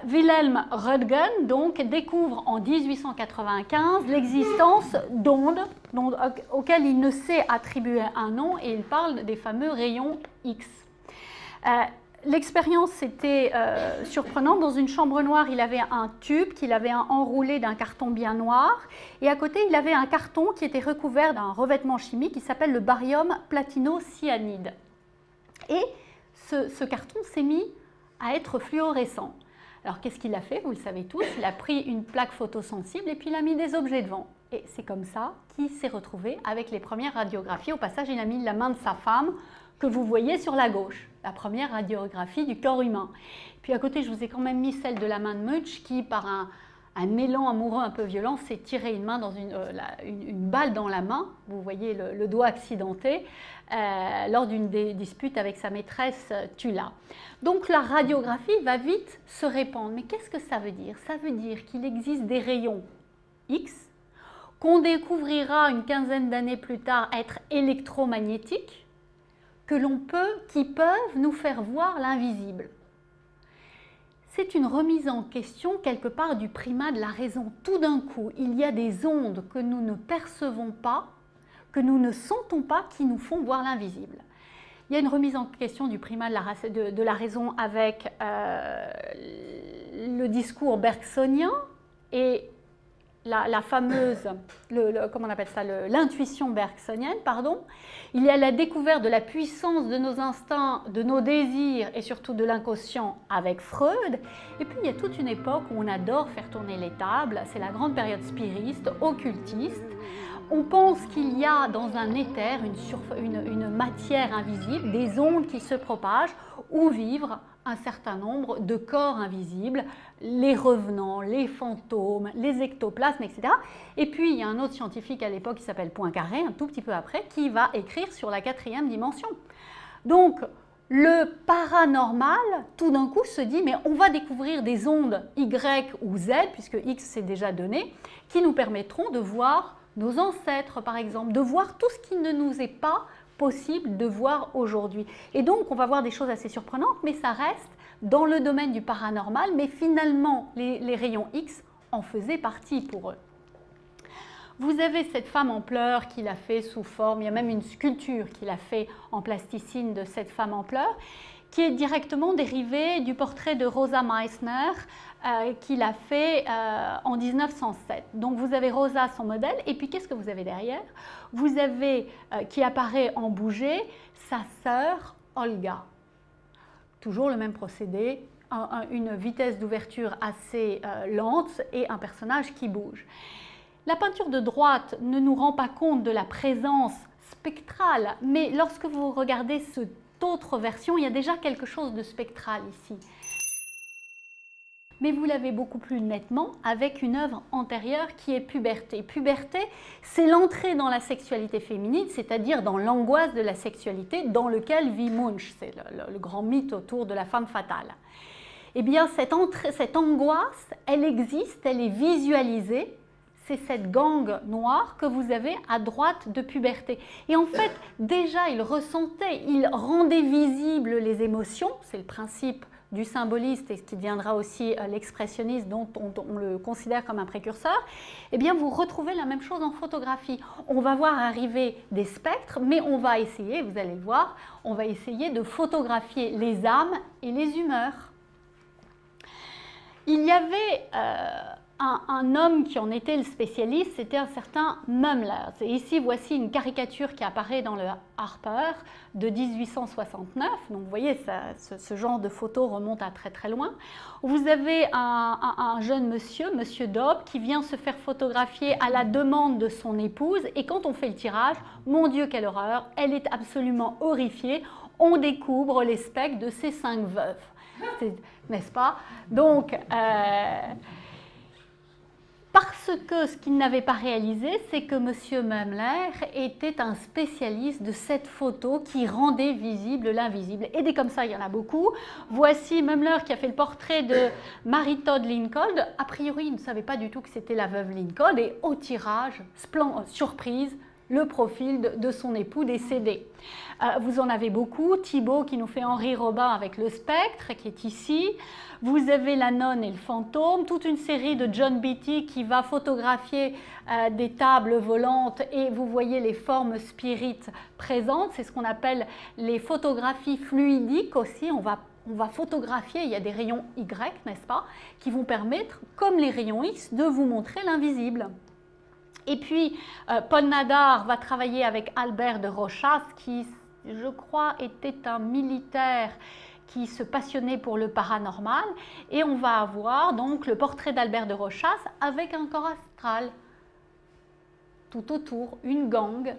Wilhelm Röntgen donc découvre en 1895 l'existence d'ondes auxquelles il ne sait attribuer un nom, et il parle des fameux rayons X. L'expérience était surprenante. Dans une chambre noire, il avait un tube qu'il avait enroulé d'un carton bien noir, et à côté il avait un carton qui était recouvert d'un revêtement chimique qui s'appelle le barium platinocyanide. Et ce carton s'est mis à être fluorescent. Alors qu'est-ce qu'il a fait? Vous le savez tous, il a pris une plaque photosensible et puis il a mis des objets devant. Et c'est comme ça qu'il s'est retrouvé avec les premières radiographies. Au passage, il a mis la main de sa femme que vous voyez sur la gauche, la première radiographie du corps humain. Puis à côté, je vous ai quand même mis celle de la main de Mutch qui, par un élan amoureux un peu violent, s'est tiré une main dans une balle dans la main. Vous voyez le doigt accidenté lors d'une dispute avec sa maîtresse Tula. Donc la radiographie va vite se répandre. Mais qu'est-ce que ça veut dire? Ça veut dire qu'il existe des rayons X qu'on découvrira une quinzaine d'années plus tard être électromagnétiques, qui peuvent nous faire voir l'invisible. C'est une remise en question quelque part du primat de la raison. Tout d'un coup, il y a des ondes que nous ne percevons pas, que nous ne sentons pas, qui nous font voir l'invisible. Il y a une remise en question du primat de la raison avec le discours bergsonien et la fameuse, comment on appelle ça, l'intuition bergsonienne, pardon. Il y a la découverte de la puissance de nos instincts, de nos désirs et surtout de l'inconscient avec Freud. Et puis il y a toute une époque où on adore faire tourner les tables, c'est la grande période spiriste, occultiste. On pense qu'il y a dans un éther une matière invisible, des ondes qui se propagent, où vivent un certain nombre de corps invisibles, les revenants, les fantômes, les ectoplasmes, etc. Et puis il y a un autre scientifique à l'époque qui s'appelle Poincaré, un tout petit peu après, qui va écrire sur la 4e dimension. Donc le paranormal, tout d'un coup, se dit mais on va découvrir des ondes Y ou Z, puisque X c'est déjà donné, qui nous permettront de voir nos ancêtres, par exemple, de voir tout ce qui ne nous est pas possible de voir aujourd'hui. Et donc, on va voir des choses assez surprenantes, mais ça reste dans le domaine du paranormal, mais finalement, les rayons X en faisaient partie pour eux. Vous avez cette femme en pleurs qu'il a fait sous forme, il y a même une sculpture qu'il a fait en plasticine de cette femme en pleurs, qui est directement dérivée du portrait de Rosa Meissner qu'il a fait en 1907. Donc vous avez Rosa, son modèle, et puis qu'est-ce que vous avez derrière? Vous avez, qui apparaît en bouger, sa sœur Olga. Toujours le même procédé, une vitesse d'ouverture assez lente et un personnage qui bouge. La peinture de droite ne nous rend pas compte de la présence spectrale, mais lorsque vous regardez cette autre version, il y a déjà quelque chose de spectral ici. Mais vous l'avez beaucoup plus nettement avec une œuvre antérieure qui est Puberté. Puberté, c'est l'entrée dans la sexualité féminine, c'est-à-dire dans l'angoisse de la sexualité dans lequel vit Munch, c'est le grand mythe autour de la femme fatale. Eh bien, cette angoisse, elle existe, elle est visualisée. C'est cette gangue noire que vous avez à droite de Puberté. Et en fait, déjà, il ressentait, il rendait visibles les émotions, c'est le principe du symboliste et ce qui deviendra aussi l'expressionniste dont on le considère comme un précurseur. Eh bien, vous retrouvez la même chose en photographie. On va voir arriver des spectres, mais on va essayer, vous allez le voir, on va essayer de photographier les âmes et les humeurs. Il y avait un homme qui en était le spécialiste, c'était un certain Mumlers. Et ici, voici une caricature qui apparaît dans le Harper de 1869. Donc, vous voyez, ce genre de photo remonte à très très loin. Vous avez un jeune monsieur Dobb, qui vient se faire photographier à la demande de son épouse. Et quand on fait le tirage, mon Dieu, quelle horreur, elle est absolument horrifiée. On découvre les spectres de ces 5 veuves. N'est-ce pas? Donc, Parce que ce qu'il n'avait pas réalisé, c'est que M. Memler était un spécialiste de cette photo qui rendait visible l'invisible. Et des comme ça, il y en a beaucoup. Voici Memler qui a fait le portrait de Mary Todd Lincoln. A priori, il ne savait pas du tout que c'était la veuve Lincoln. Et au tirage, surprise, le profil de son époux décédé. Vous en avez beaucoup. Thibault qui nous fait Henri Robin avec le spectre, qui est ici. Vous avez la nonne et le fantôme, toute une série de John Beatty qui va photographier des tables volantes et vous voyez les formes spirites présentes. C'est ce qu'on appelle les photographies fluidiques aussi. On va photographier, il y a des rayons Y, n'est-ce pas, qui vont permettre, comme les rayons X, de vous montrer l'invisible. Et puis, Paul Nadar va travailler avec Albert de Rochas, qui, je crois, était un militaire qui se passionnait pour le paranormal. Et on va avoir donc le portrait d'Albert de Rochas avec un corps astral. Tout autour, une gangue.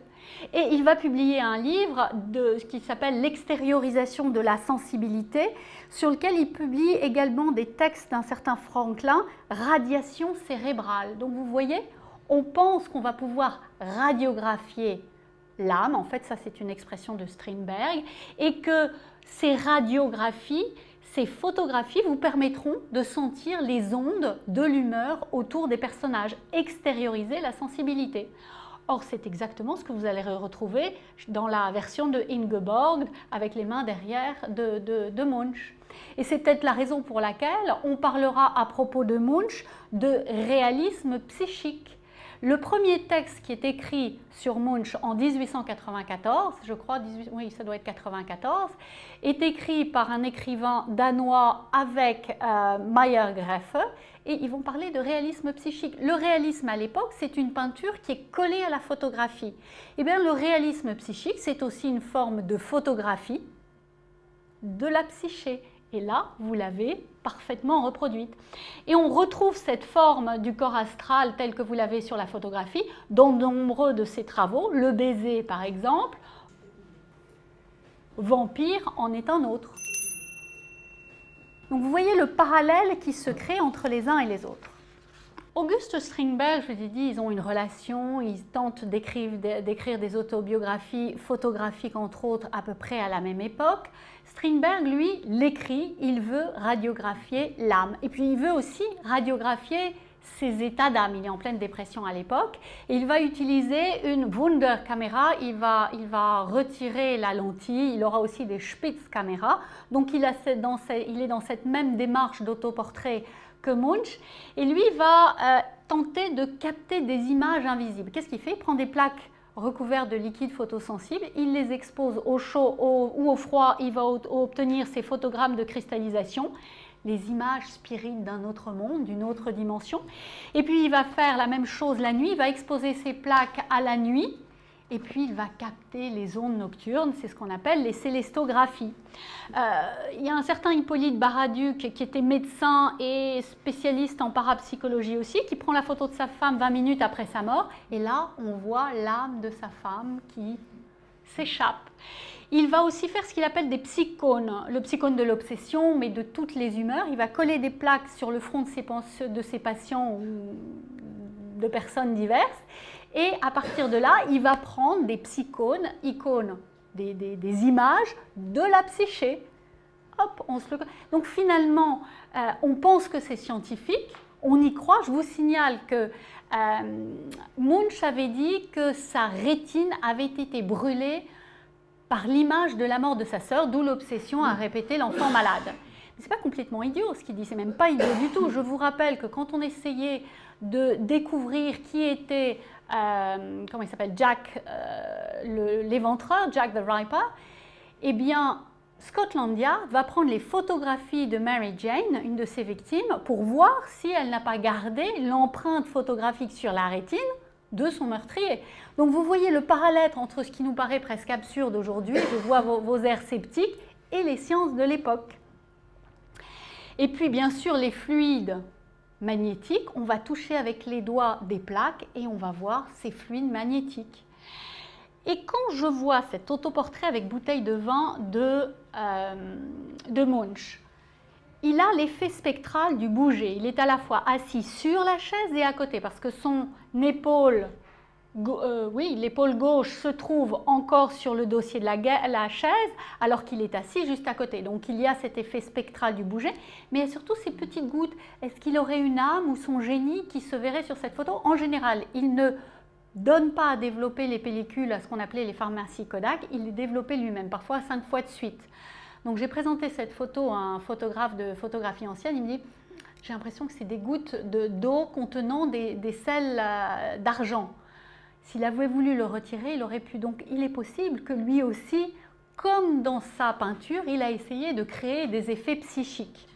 Et il va publier un livre qui s'appelle L'extériorisation de la sensibilité, sur lequel il publie également des textes d'un certain Franklin, Radiation cérébrale. Donc vous voyez, on pense qu'on va pouvoir radiographier l'âme, en fait ça c'est une expression de Strindberg, et que ces radiographies, ces photographies vous permettront de sentir les ondes de l'humeur autour des personnages, extérioriser la sensibilité. Or c'est exactement ce que vous allez retrouver dans la version de Ingeborg avec les mains derrière de Munch. Et c'est peut-être la raison pour laquelle on parlera à propos de Munch de réalisme psychique. Le premier texte qui est écrit sur Munch en 1894, je crois, oui, ça doit être 94, est écrit par un écrivain danois avec Meyer Greffe, et ils vont parler de réalisme psychique. Le réalisme à l'époque, c'est une peinture qui est collée à la photographie. Eh bien, le réalisme psychique, c'est aussi une forme de photographie de la psyché. Et là, vous l'avez parfaitement reproduite. Et on retrouve cette forme du corps astral telle que vous l'avez sur la photographie dans nombreux de ses travaux. Le baiser, par exemple. Vampire en est un autre. Donc vous voyez le parallèle qui se crée entre les uns et les autres. Auguste Strindberg, je vous ai dit, ils ont une relation, ils tentent d'écrire des autobiographies photographiques, entre autres, à peu près à la même époque. Strindberg, lui, l'écrit, il veut radiographier l'âme. Et puis il veut aussi radiographier ses états d'âme. Il est en pleine dépression à l'époque. Et il va utiliser une Wunderkamera, il va retirer la lentille, il aura aussi des Spitzkamera. Donc il est dans cette même démarche d'autoportrait que Munch, et lui va tenter de capter des images invisibles. Qu'est-ce qu'il fait? Il prend des plaques recouvertes de liquide photosensible, il les expose au chaud ou au froid, il va obtenir ces photogrammes de cristallisation, les images spirites d'un autre monde, d'une autre dimension. Et puis il va faire la même chose la nuit, il va exposer ces plaques à la nuit, et puis il va capter les ondes nocturnes, c'est ce qu'on appelle les célestographies. Il y a un certain Hippolyte Baraduc qui était médecin et spécialiste en parapsychologie aussi, qui prend la photo de sa femme 20 minutes après sa mort, et là on voit l'âme de sa femme qui s'échappe. Il va aussi faire ce qu'il appelle des psychones, le psychone de l'obsession, mais de toutes les humeurs. Il va coller des plaques sur le front de ses patients ou de personnes diverses. Et à partir de là, il va prendre des psychones, icônes, des images de la psyché. Hop, donc finalement, on pense que c'est scientifique, on y croit. Je vous signale que Munch avait dit que sa rétine avait été brûlée par l'image de la mort de sa sœur, d'où l'obsession à répéter l'enfant malade. Ce n'est pas complètement idiot ce qu'il dit, c'est même pas idiot du tout. Je vous rappelle que quand on essayait de découvrir qui était, comment il s'appelle, Jack l'éventreur, Jack the Ripper, eh bien, Scotland Yard va prendre les photographies de Mary Jane, une de ses victimes, pour voir si elle n'a pas gardé l'empreinte photographique sur la rétine de son meurtrier. Donc vous voyez le parallèle entre ce qui nous paraît presque absurde aujourd'hui, je vois vos airs sceptiques, et les sciences de l'époque. Et puis bien sûr les fluides magnétiques, on va toucher avec les doigts des plaques et on va voir ces fluides magnétiques. Et quand je vois cet autoportrait avec bouteille de vin de Munch, il a l'effet spectral du bouger. Il est à la fois assis sur la chaise et à côté, parce que son épaule, l'épaule gauche se trouve encore sur le dossier de la chaise, alors qu'il est assis juste à côté. Donc il y a cet effet spectral du bouger, mais il y a surtout ces petites gouttes. Est-ce qu'il aurait une âme ou son génie qui se verrait sur cette photo? En général, il ne donne pas à développer les pellicules à ce qu'on appelait les pharmacies Kodak, il les développait lui-même, parfois 5 fois de suite. Donc j'ai présenté cette photo à un photographe de photographie ancienne, il me dit « j'ai l'impression que c'est des gouttes d'eau contenant des sels d'argent ». S'il avait voulu le retirer, il aurait pu. Donc il est possible que lui aussi, comme dans sa peinture, il a essayé de créer des effets psychiques.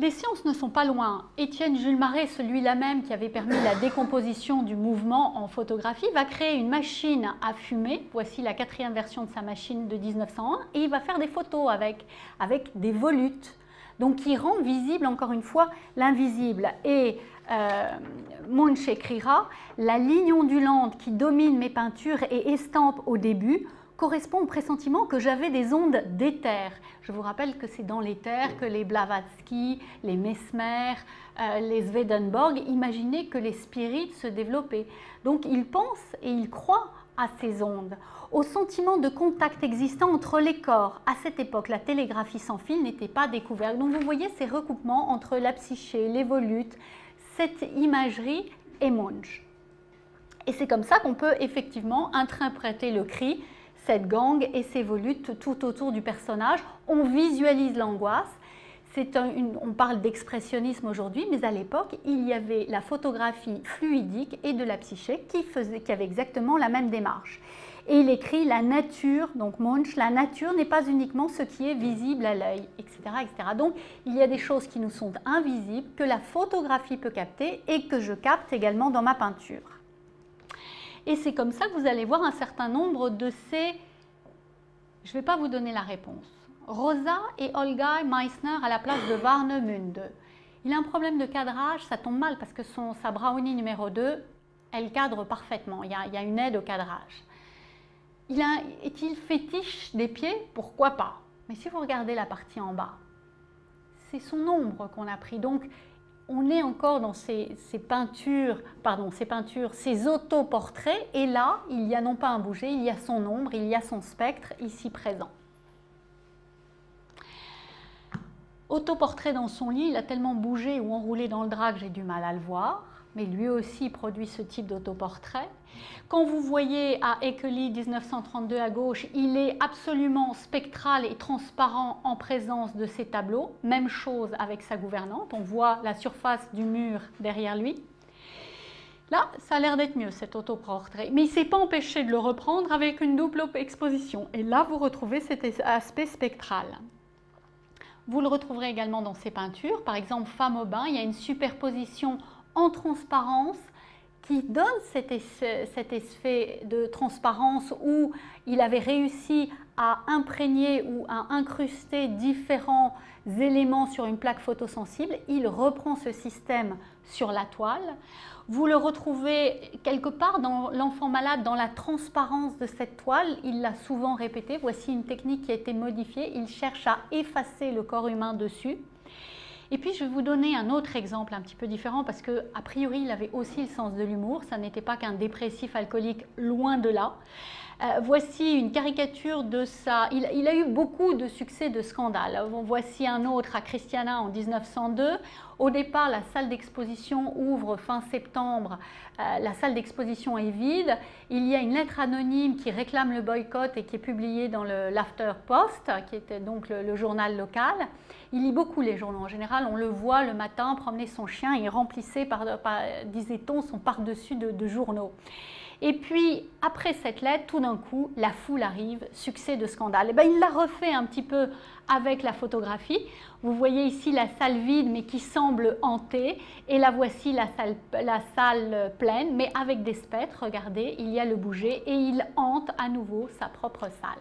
Les sciences ne sont pas loin. Étienne Jules Marey, celui-là même qui avait permis la décomposition du mouvement en photographie, va créer une machine à fumer. Voici la 4e version de sa machine de 1901. Et il va faire des photos avec des volutes. Donc il rend visible, encore une fois, l'invisible. Et Munch écrira « La ligne ondulante qui domine mes peintures et estampe au début correspond au pressentiment que j'avais des ondes d'éther. » Je vous rappelle que c'est dans l'éther que les Blavatsky, les Mesmer, les Swedenborg imaginaient que les spirites se développaient. Donc il pense et il croit à ces ondes, au sentiment de contact existant entre les corps. À cette époque, la télégraphie sans fil n'était pas découverte. Donc vous voyez ces recoupements entre la psyché, les volutes, cette imagerie et Munch. Et c'est comme ça qu'on peut effectivement interpréter le cri, cette gangue et ces volutes tout autour du personnage. On visualise l'angoisse. On parle d'expressionnisme aujourd'hui, mais à l'époque, il y avait la photographie fluidique et de la psyché qui avait exactement la même démarche. Et il écrit « La nature », donc Munch, « La nature n'est pas uniquement ce qui est visible à l'œil », etc., etc. Donc, il y a des choses qui nous sont invisibles, que la photographie peut capter et que je capte également dans ma peinture. Et c'est comme ça que vous allez voir un certain nombre de ces... Je ne vais pas vous donner la réponse. Rosa et Olga Meissner à la place de Warnemünde. Il a un problème de cadrage, ça tombe mal parce que sa Brownie numéro 2, elle cadre parfaitement, il y a une aide au cadrage. Est-il fétiche des pieds? Pourquoi pas? Mais si vous regardez la partie en bas, c'est son ombre qu'on a pris. Donc, on est encore dans ces autoportraits. Et là, il y a non pas un bouger, il y a son ombre, il y a son spectre ici présent. Autoportrait dans son lit, il a tellement bougé ou enroulé dans le drap que j'ai du mal à le voir. Mais lui aussi produit ce type d'autoportrait. Quand vous voyez à Ekeli 1932 à gauche, il est absolument spectral et transparent en présence de ses tableaux. Même chose avec sa gouvernante, on voit la surface du mur derrière lui. Là, ça a l'air d'être mieux cet autoportrait, mais il ne s'est pas empêché de le reprendre avec une double exposition. Et là, vous retrouvez cet aspect spectral. Vous le retrouverez également dans ses peintures. Par exemple, Femme au bain, il y a une superposition en transparence qui donne cet effet de transparence où il avait réussi à imprégner ou à incruster différents éléments sur une plaque photosensible. Il reprend ce système sur la toile. Vous le retrouvez quelque part dans l'enfant malade, dans la transparence de cette toile. Il l'a souvent répété. Voici une technique qui a été modifiée. Il cherche à effacer le corps humain dessus. Et puis, je vais vous donner un autre exemple un petit peu différent parce qu'a priori, il avait aussi le sens de l'humour. Ça n'était pas qu'un dépressif alcoolique, loin de là. Voici une caricature de ça. Il a eu beaucoup de succès de scandale. Voici un autre à Christiana en 1902. Au départ, la salle d'exposition ouvre fin septembre. La salle d'exposition est vide. Il y a une lettre anonyme qui réclame le boycott et qui est publiée dans l'After Post, qui était donc le journal local. Il lit beaucoup les journaux. En général, on le voit le matin promener son chien et remplissait, disait-on, son par-dessus de journaux. Et puis, après cette lettre, tout d'un coup, la foule arrive, succès de scandale. Et bien, il l'a refait un petit peu avec la photographie. Vous voyez ici la salle vide, mais qui semble hantée. Et là, voici la salle pleine, mais avec des spectres. Regardez, il y a le bouger et il hante à nouveau sa propre salle.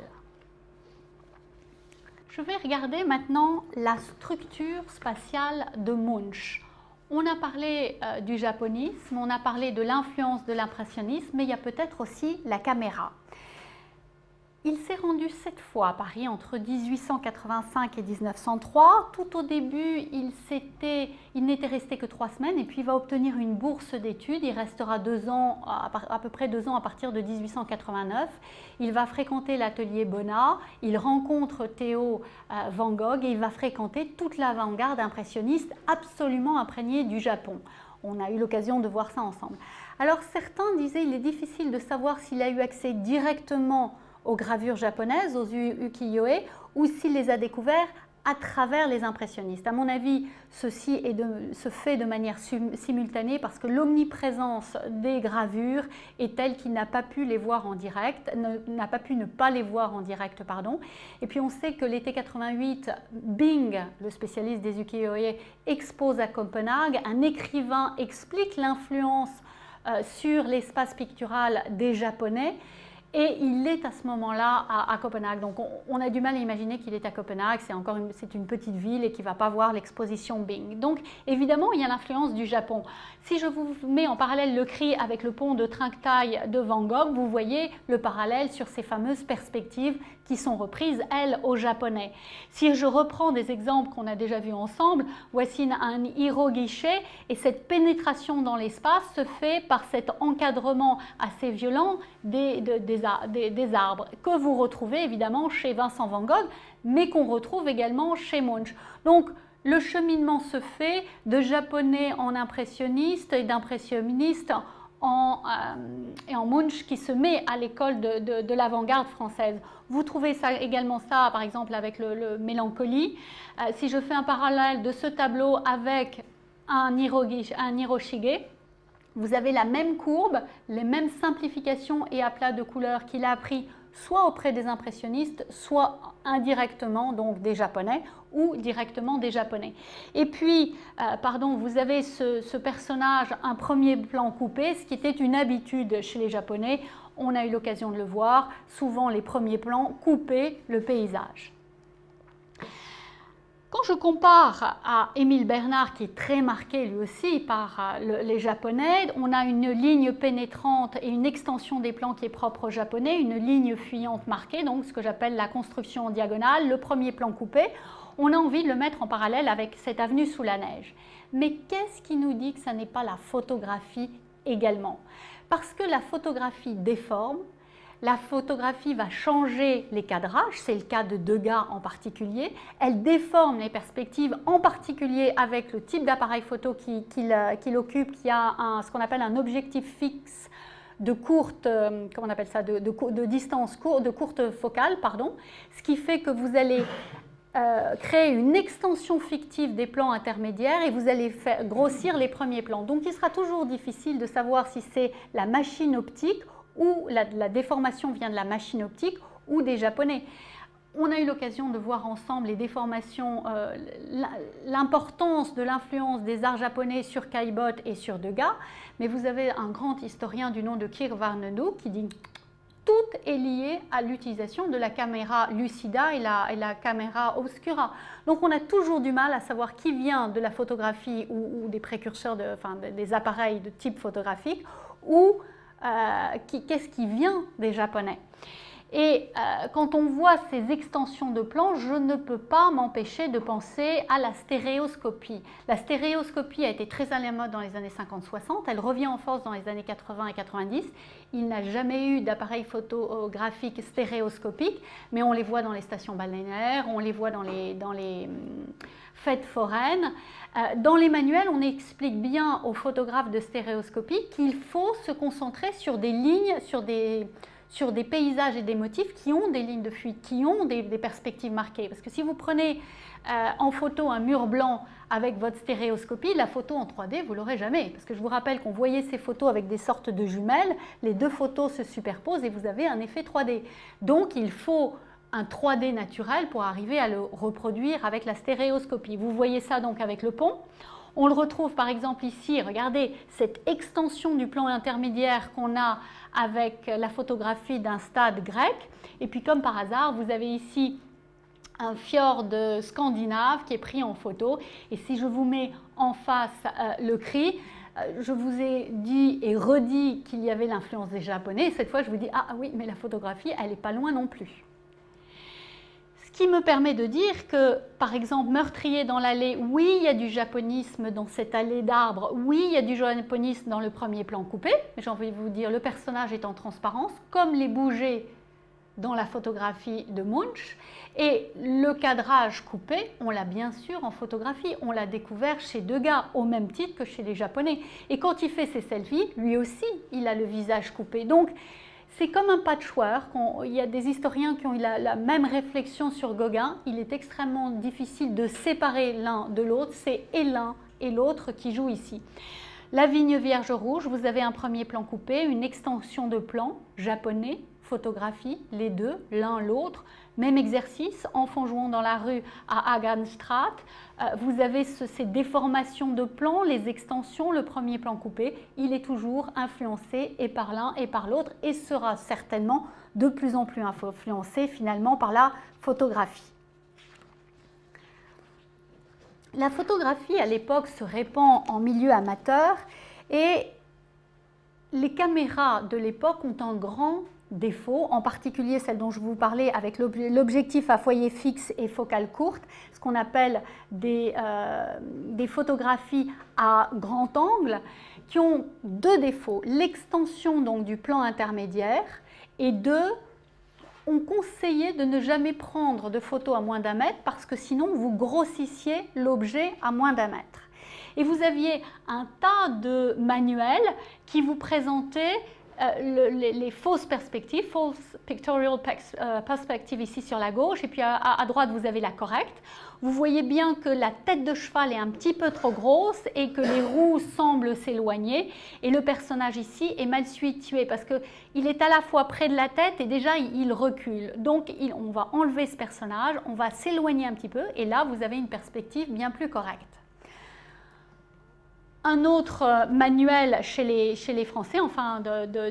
Je vais regarder maintenant la structure spatiale de Munch. On a parlé du japonisme, on a parlé de l'influence de l'impressionnisme, mais il y a peut-être aussi la caméra. Il s'est rendu 7 fois à Paris entre 1885 et 1903. Tout au début, il n'était resté que 3 semaines et puis il va obtenir une bourse d'études. Il restera 2 ans, à peu près 2 ans à partir de 1889. Il va fréquenter l'atelier Bonnat, il rencontre Theo Van Gogh et il va fréquenter toute l'avant-garde impressionniste absolument imprégnée du Japon. On a eu l'occasion de voir ça ensemble. Alors certains disaient qu'il est difficile de savoir s'il a eu accès directement aux gravures japonaises, aux ukiyo-e, ou s'il les a découverts à travers les impressionnistes. À mon avis, ceci se fait de manière simultanée parce que l'omniprésence des gravures est telle qu'il n'a pas pu les voir en direct, n'a pas pu ne pas les voir en direct, pardon. Et puis on sait que l'été 88, Bing, le spécialiste des ukiyo-e, expose à Copenhague. Un écrivain explique l'influence sur l'espace pictural des Japonais. Et il est à ce moment-là à Copenhague. Donc on a du mal à imaginer qu'il est à Copenhague, c'est une petite ville et qu'il ne va pas voir l'exposition Bing. Donc évidemment, il y a l'influence du Japon. Si je vous mets en parallèle le cri avec le pont de Trinquetaille de Van Gogh, vous voyez le parallèle sur ces fameuses perspectives qui sont reprises, elles, au japonais. Si je reprends des exemples qu'on a déjà vus ensemble, voici un hiroguiché et cette pénétration dans l'espace se fait par cet encadrement assez violent des arbres que vous retrouvez évidemment chez Vincent Van Gogh, mais qu'on retrouve également chez Munch. Donc, le cheminement se fait de japonais en impressionniste et d'impressionniste en Munch qui se met à l'école de l'avant-garde française. Vous trouvez ça également ça, par exemple, avec le Mélancolie. Si je fais un parallèle de ce tableau avec un Hiroshige, vous avez la même courbe, les mêmes simplifications et aplats de couleurs qu'il a appris soit auprès des impressionnistes, soit indirectement, donc des Japonais, ou directement des Japonais. Et puis, vous avez ce personnage, un premier plan coupé, ce qui était une habitude chez les Japonais. On a eu l'occasion de le voir, souvent les premiers plans coupaient le paysage. Quand je compare à Émile Bernard, qui est très marqué lui aussi par les Japonais, on a une ligne pénétrante et une extension des plans qui est propre aux Japonais, une ligne fuyante marquée, donc ce que j'appelle la construction en diagonale, le premier plan coupé. On a envie de le mettre en parallèle avec cette avenue sous la neige. Mais qu'est-ce qui nous dit que ça n'est pas la photographie également? Parce que la photographie déforme. La photographie va changer les cadrages, c'est le cas de Degas en particulier. Elle déforme les perspectives, en particulier avec le type d'appareil photo qu'il occupe, qui a ce qu'on appelle un objectif fixe de courte, comment on appelle ça, de distance courte, de courte focale, pardon, ce qui fait que vous allez créer une extension fictive des plans intermédiaires et vous allez faire grossir les premiers plans. Donc il sera toujours difficile de savoir si c'est la machine optique ou la déformation vient de la machine optique ou des Japonais. On a eu l'occasion de voir ensemble les déformations, l'importance de l'influence des arts japonais sur Caillebotte et sur Degas, mais vous avez un grand historien du nom de Kirk Varnado qui dit tout est lié à l'utilisation de la caméra lucida et la caméra obscura. Donc on a toujours du mal à savoir qui vient de la photographie ou des précurseurs, des appareils de type photographique ou qu'est-ce qui vient des Japonais. Et quand on voit ces extensions de plans, je ne peux pas m'empêcher de penser à la stéréoscopie. La stéréoscopie a été très à la mode dans les années 50-60, elle revient en force dans les années 80 et 90. Il n'a jamais eu d'appareil photographique stéréoscopique, mais on les voit dans les stations balnéaires, on les voit dans les fêtes foraines. Dans les manuels, on explique bien aux photographes de stéréoscopie qu'il faut se concentrer sur des lignes, sur des paysages et des motifs qui ont des lignes de fuite, qui ont des perspectives marquées. Parce que si vous prenez en photo un mur blanc avec votre stéréoscopie, la photo en 3D, vous ne l'aurez jamais. Parce que je vous rappelle qu'on voyait ces photos avec des sortes de jumelles, les deux photos se superposent et vous avez un effet 3D. Donc il faut un 3D naturel pour arriver à le reproduire avec la stéréoscopie. Vous voyez ça donc avec le pont. On le retrouve par exemple ici, regardez cette extension du plan intermédiaire qu'on a avec la photographie d'un stade grec. Et puis comme par hasard, vous avez ici un fjord scandinave qui est pris en photo. Et si je vous mets en face le cri, Je vous ai dit et redit qu'il y avait l'influence des Japonais. Cette fois, je vous dis, ah oui, mais la photographie, elle n'est pas loin non plus. Ce qui me permet de dire que, par exemple, Meurtrier dans l'allée, oui, il y a du japonisme dans cette allée d'arbres, oui, il y a du japonisme dans le premier plan coupé, mais j'ai envie de vous dire, le personnage est en transparence, comme les bougées dans la photographie de Munch, et le cadrage coupé, on l'a bien sûr en photographie, on l'a découvert chez Degas, au même titre que chez les Japonais. Et quand il fait ses selfies, lui aussi, il a le visage coupé. Donc, c'est comme un patchwork. Il y a des historiens qui ont eu la même réflexion sur Gauguin. Il est extrêmement difficile de séparer l'un de l'autre. C'est et l'un et l'autre qui jouent ici. La vigne vierge rouge, vous avez un premier plan coupé, une extension de plan japonais, photographie, les deux, l'un l'autre. Même exercice, enfant jouant dans la rue à Hagenstraat. Vous avez ces déformations de plans, les extensions, le premier plan coupé. Il est toujours influencé et par l'un et par l'autre et sera certainement de plus en plus influencé finalement par la photographie. La photographie à l'époque se répand en milieu amateur et les caméras de l'époque ont un grand défaut, en particulier celle dont je vous parlais avec l'objectif à foyer fixe et focale courte, ce qu'on appelle des photographies à grand angle, qui ont deux défauts, l'extension donc du plan intermédiaire et deux, on conseillait de ne jamais prendre de photos à moins d'1 mètre parce que sinon vous grossissiez l'objet à moins d'1 mètre. Et vous aviez un tas de manuels qui vous présentaient les fausses perspectives, false pictorial perspective ici sur la gauche, et puis à droite vous avez la correcte. Vous voyez bien que la tête de cheval est un petit peu trop grosse et que les roues semblent s'éloigner et le personnage ici est mal situé parce qu'il est à la fois près de la tête et déjà il recule. Donc on va enlever ce personnage, on va s'éloigner un petit peu et là vous avez une perspective bien plus correcte. Un autre manuel chez les Français, enfin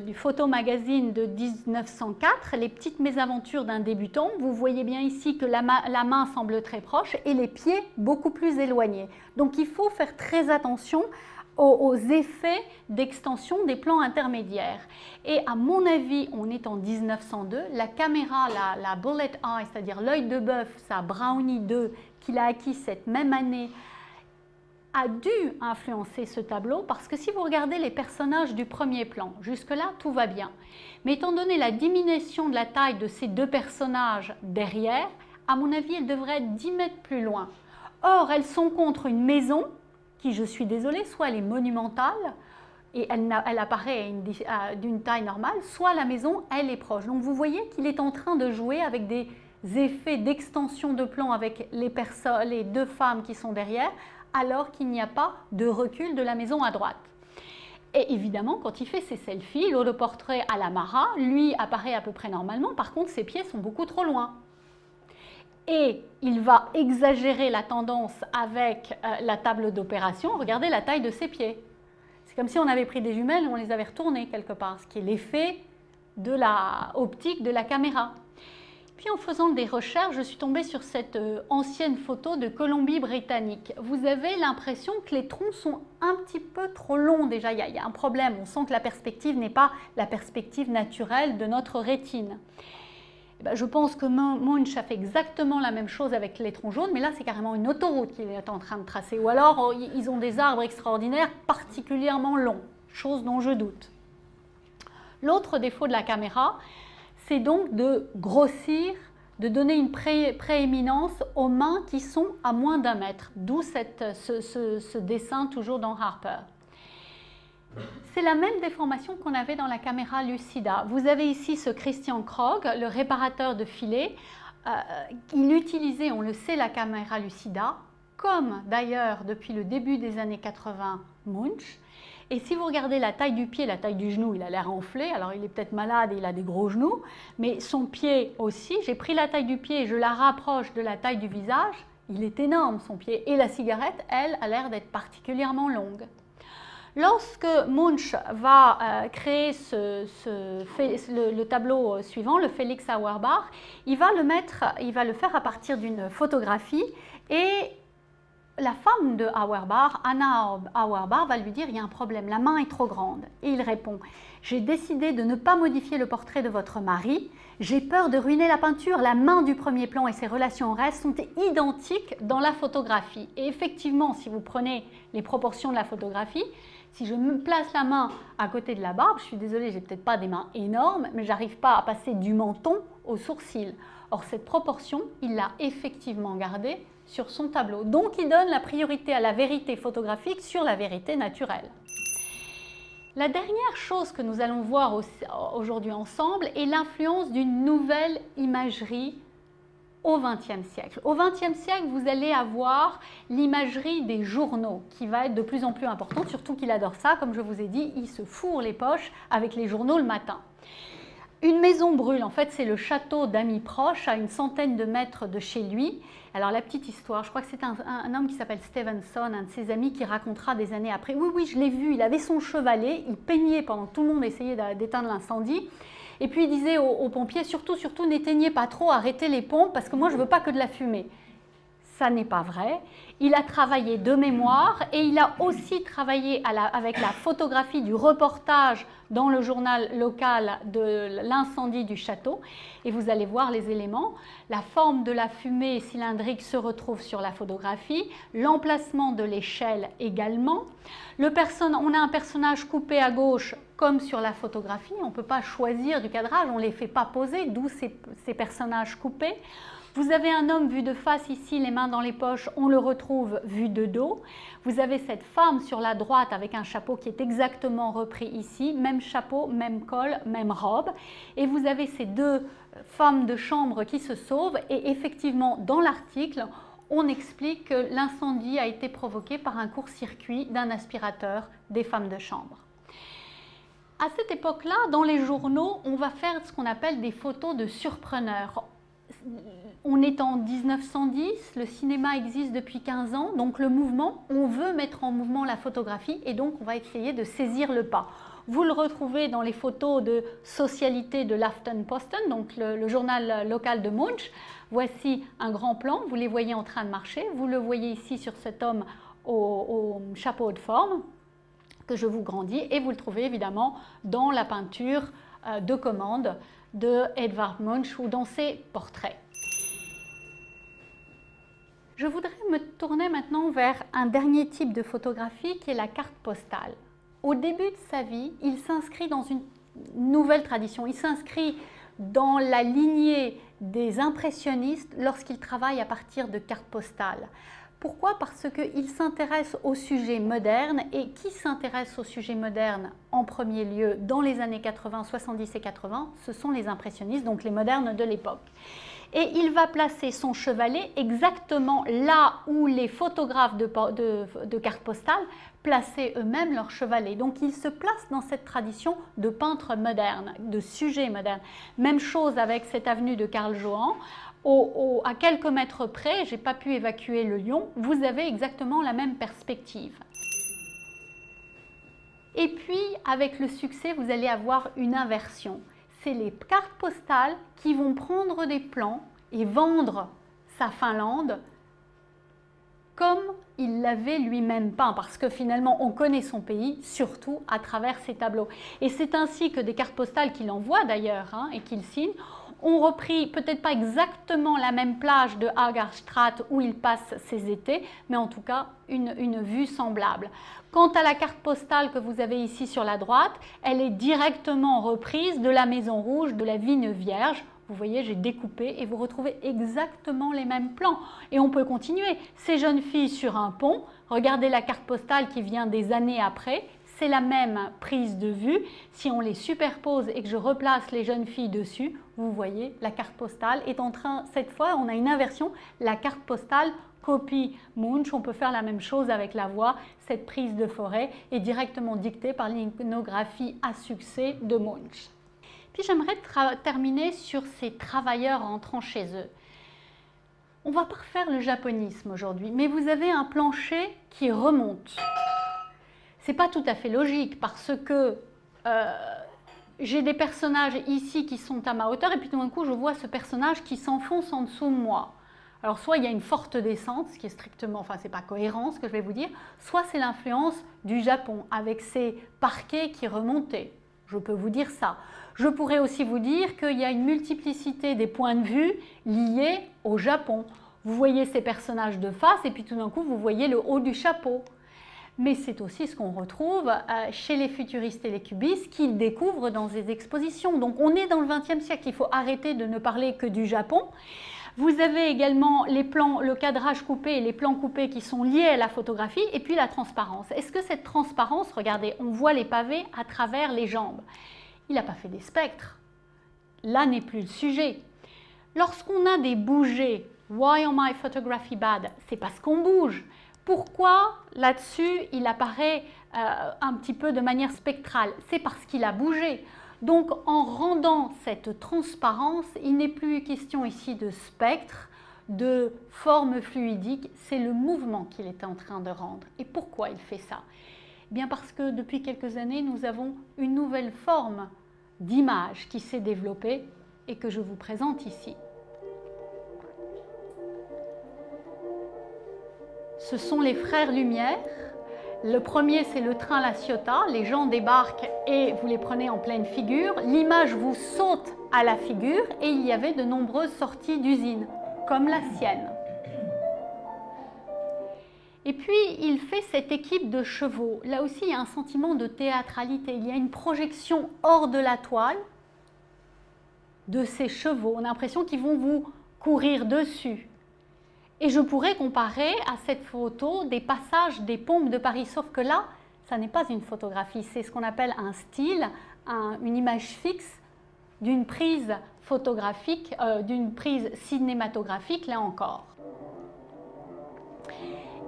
du Photo Magazine de 1904, les petites mésaventures d'un débutant. Vous voyez bien ici que la main semble très proche et les pieds beaucoup plus éloignés. Donc il faut faire très attention aux effets d'extension des plans intermédiaires. Et à mon avis, on est en 1902, la caméra, la Bullet Eye, c'est-à-dire l'œil de bœuf, sa Brownie 2, qu'il a acquis cette même année, a dû influencer ce tableau parce que si vous regardez les personnages du premier plan, jusque-là tout va bien. Mais étant donné la diminution de la taille de ces deux personnages derrière, à mon avis, elles devraient être 10 mètres plus loin. Or, elles sont contre une maison qui, je suis désolée, soit elle est monumentale et elle apparaît d'une taille normale, soit la maison, elle est proche. Donc vous voyez qu'il est en train de jouer avec des effets d'extension de plan avec les deux femmes qui sont derrière, alors qu'il n'y a pas de recul de la maison à droite. Et évidemment, quand il fait ses selfies, l'autoportrait à la Marat, lui apparaît à peu près normalement, par contre ses pieds sont beaucoup trop loin. Et il va exagérer la tendance avec la table d'opération, regardez la taille de ses pieds. C'est comme si on avait pris des jumelles et on les avait retournées quelque part, ce qui est l'effet de la optique de la caméra. Puis en faisant des recherches, je suis tombée sur cette ancienne photo de Colombie-Britannique. Vous avez l'impression que les troncs sont un petit peu trop longs déjà, il y a un problème, on sent que la perspective n'est pas la perspective naturelle de notre rétine. Et bien, je pense que Munch a fait exactement la même chose avec les troncs jaunes, mais là c'est carrément une autoroute qu'il est en train de tracer, ou alors ils ont des arbres extraordinaires particulièrement longs, chose dont je doute. L'autre défaut de la caméra, c'est donc de grossir, de donner une prééminence aux mains qui sont à moins d'1 mètre, d'où ce dessin toujours dans Harper. C'est la même déformation qu'on avait dans la caméra Lucida. Vous avez ici ce Christian Krog, le réparateur de filets. Il utilisait, on le sait, la caméra Lucida, comme d'ailleurs depuis le début des années 80 Munch. Et si vous regardez la taille du pied, la taille du genou, il a l'air enflé, alors il est peut-être malade et il a des gros genoux, mais son pied aussi, j'ai pris la taille du pied et je la rapproche de la taille du visage, il est énorme son pied. Et la cigarette, elle, a l'air d'être particulièrement longue. Lorsque Munch va créer le tableau suivant, le Félix Auerbach, il va le faire à partir d'une photographie et la femme de Auerbach, Anna Auerbach, va lui dire « il y a un problème, la main est trop grande ». Et il répond « j'ai décidé de ne pas modifier le portrait de votre mari, j'ai peur de ruiner la peinture, la main du premier plan et ses relations au reste sont identiques dans la photographie ». Et effectivement, si vous prenez les proportions de la photographie, si je me place la main à côté de la barbe, je suis désolée, j'ai peut-être pas des mains énormes, mais j'arrive pas à passer du menton au sourcil. Or, cette proportion, il l'a effectivement gardée sur son tableau. Donc, il donne la priorité à la vérité photographique sur la vérité naturelle. La dernière chose que nous allons voir aujourd'hui ensemble est l'influence d'une nouvelle imagerie au XXe siècle. Au XXe siècle, vous allez avoir l'imagerie des journaux qui va être de plus en plus importante, surtout qu'il adore ça. Comme je vous ai dit, il se fourre les poches avec les journaux le matin. Une maison brûle, en fait c'est le château d'amis proches à une centaine de mètres de chez lui. Alors la petite histoire, je crois que c'est un homme qui s'appelle Stevenson, un de ses amis qui racontera des années après. Oui, oui, je l'ai vu, il avait son chevalet, il peignait pendant que tout le monde essayait d'éteindre l'incendie. Et puis il disait aux pompiers, surtout, n'éteignez pas trop, arrêtez les pompes parce que moi je ne veux pas que de la fumée. Ça n'est pas vrai. Il a travaillé de mémoire et il a aussi travaillé avec la photographie du reportage dans le journal local de l'incendie du château. Et vous allez voir les éléments. La forme de la fumée cylindrique se retrouve sur la photographie, l'emplacement de l'échelle également. On a un personnage coupé à gauche comme sur la photographie. On ne peut pas choisir du cadrage, on ne les fait pas poser, d'où ces personnages coupés. Vous avez un homme vu de face ici, les mains dans les poches, on le retrouve vu de dos. Vous avez cette femme sur la droite avec un chapeau qui est exactement repris ici, même chapeau, même col, même robe. Et vous avez ces deux femmes de chambre qui se sauvent et effectivement dans l'article, on explique que l'incendie a été provoqué par un court-circuit d'un aspirateur des femmes de chambre. À cette époque-là, dans les journaux, on va faire ce qu'on appelle des photos de surpreneurs. On est en 1910, le cinéma existe depuis 15 ans, donc le mouvement, on veut mettre en mouvement la photographie et donc on va essayer de saisir le pas. Vous le retrouvez dans les photos de socialité de l'Aftenposten, donc le journal local de Munch. Voici un grand plan, vous les voyez en train de marcher, vous le voyez ici sur cet homme au chapeau de forme que je vous grandis et vous le trouvez évidemment dans la peinture de commande de Edvard Munch ou dans ses portraits. Je voudrais me tourner maintenant vers un dernier type de photographie qui est la carte postale. Au début de sa vie, il s'inscrit dans une nouvelle tradition, il s'inscrit dans la lignée des impressionnistes lorsqu'il travaille à partir de cartes postales. Pourquoi? Parce qu'il s'intéresse au sujet moderne et qui s'intéresse au sujet moderne en premier lieu dans les années 80, 70 et 80, ce sont les impressionnistes, donc les modernes de l'époque. Et il va placer son chevalet exactement là où les photographes de cartes postales plaçaient eux-mêmes leur chevalet. Donc il se place dans cette tradition de peintre moderne, de sujet moderne. Même chose avec cette avenue de Karl Johan. À quelques mètres près, je n'ai pas pu évacuer le lion, vous avez exactement la même perspective. Et puis, avec le succès, vous allez avoir une inversion. C'est les cartes postales qui vont prendre des plans et vendre sa Finlande comme il l'avait lui-même peint, parce que finalement, on connaît son pays, surtout à travers ses tableaux. Et c'est ainsi que des cartes postales qu'il envoie d'ailleurs et qu'il signe, ont repris peut-être pas exactement la même plage de Hagarstraat où il passe ses étés, mais en tout cas une vue semblable. Quant à la carte postale que vous avez ici sur la droite, elle est directement reprise de la Maison Rouge, de la Vigne Vierge. Vous voyez, j'ai découpé et vous retrouvez exactement les mêmes plans. Et on peut continuer. Ces jeunes filles sur un pont, regardez la carte postale qui vient des années après, c'est la même prise de vue. Si on les superpose et que je replace les jeunes filles dessus, vous voyez, la carte postale est en train, cette fois, on a une inversion, la carte postale copie Munch. On peut faire la même chose avec la voix. Cette prise de forêt est directement dictée par l'iconographie à succès de Munch. Puis j'aimerais terminer sur ces travailleurs entrant chez eux. On va pas refaire le japonisme aujourd'hui, mais vous avez un plancher qui remonte. C'est pas tout à fait logique parce que j'ai des personnages ici qui sont à ma hauteur et puis tout d'un coup je vois ce personnage qui s'enfonce en dessous de moi. Alors soit il y a une forte descente, ce qui est strictement, enfin c'est pas cohérent ce que je vais vous dire, soit c'est l'influence du Japon avec ses parquets qui remontaient. Je peux vous dire ça. Je pourrais aussi vous dire qu'il y a une multiplicité des points de vue liés au Japon. Vous voyez ces personnages de face et puis tout d'un coup vous voyez le haut du chapeau. Mais c'est aussi ce qu'on retrouve chez les futuristes et les cubistes qu'ils découvrent dans des expositions. Donc on est dans le XXe siècle, il faut arrêter de ne parler que du Japon. Vous avez également les plans, le cadrage coupé et les plans coupés qui sont liés à la photographie et puis la transparence. Est-ce que cette transparence, regardez, on voit les pavés à travers les jambes. Il n'a pas fait des spectres. Là n'est plus le sujet. Lorsqu'on a des bougées, why are my photography bad? C'est parce qu'on bouge. Pourquoi là-dessus il apparaît un petit peu de manière spectrale? C'est parce qu'il a bougé. Donc en rendant cette transparence, il n'est plus question ici de spectre, de forme fluidique, c'est le mouvement qu'il est en train de rendre. Et pourquoi il fait ça? Eh bien parce que depuis quelques années, nous avons une nouvelle forme d'image qui s'est développée et que je vous présente ici. Ce sont les frères Lumière. Le premier, c'est le train La Ciotat. Les gens débarquent et vous les prenez en pleine figure. L'image vous saute à la figure et il y avait de nombreuses sorties d'usines, comme la sienne. Et puis, il fait cette équipe de chevaux. Là aussi, il y a un sentiment de théâtralité. Il y a une projection hors de la toile de ces chevaux. On a l'impression qu'ils vont vous courir dessus. Et je pourrais comparer à cette photo des passages des pompes de Paris, sauf que là, ça n'est pas une photographie, c'est ce qu'on appelle un style, une image fixe d'une prise photographique, d'une prise cinématographique, là encore.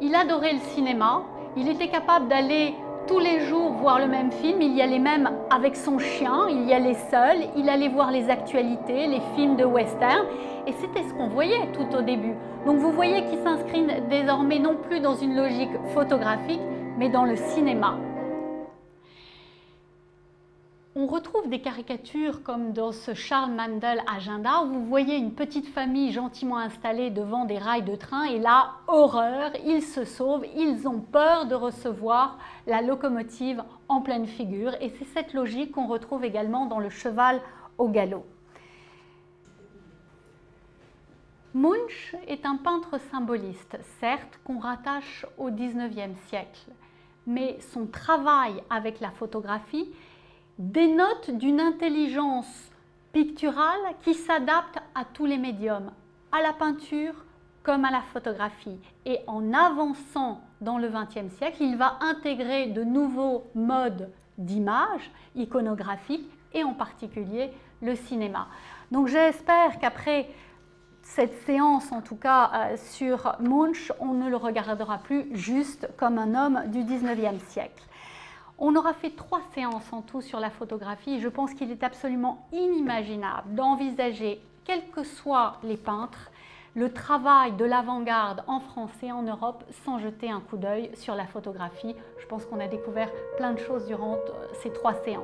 Il adorait le cinéma, il était capable d'aller tous les jours voir le même film, il y allait même avec son chien, il y allait seul, il allait voir les actualités, les films de western, et c'était ce qu'on voyait tout au début. Donc vous voyez qu'il s'inscrit désormais non plus dans une logique photographique, mais dans le cinéma. On retrouve des caricatures comme dans ce Charles Mandel Agenda, où vous voyez une petite famille gentiment installée devant des rails de train, et là, horreur, ils se sauvent, ils ont peur de recevoir la locomotive en pleine figure, et c'est cette logique qu'on retrouve également dans le cheval au galop. Munch est un peintre symboliste, certes, qu'on rattache au XIXe siècle, mais son travail avec la photographie dénote d'une intelligence picturale qui s'adapte à tous les médiums, à la peinture comme à la photographie. Et en avançant dans le XXe siècle, il va intégrer de nouveaux modes d'image iconographiques et en particulier le cinéma. Donc j'espère qu'après cette séance, en tout cas sur Munch, on ne le regardera plus juste comme un homme du XIXe siècle. On aura fait 3 séances en tout sur la photographie et je pense qu'il est absolument inimaginable d'envisager, quels que soient les peintres, le travail de l'avant-garde en France et en Europe sans jeter un coup d'œil sur la photographie. Je pense qu'on a découvert plein de choses durant ces 3 séances.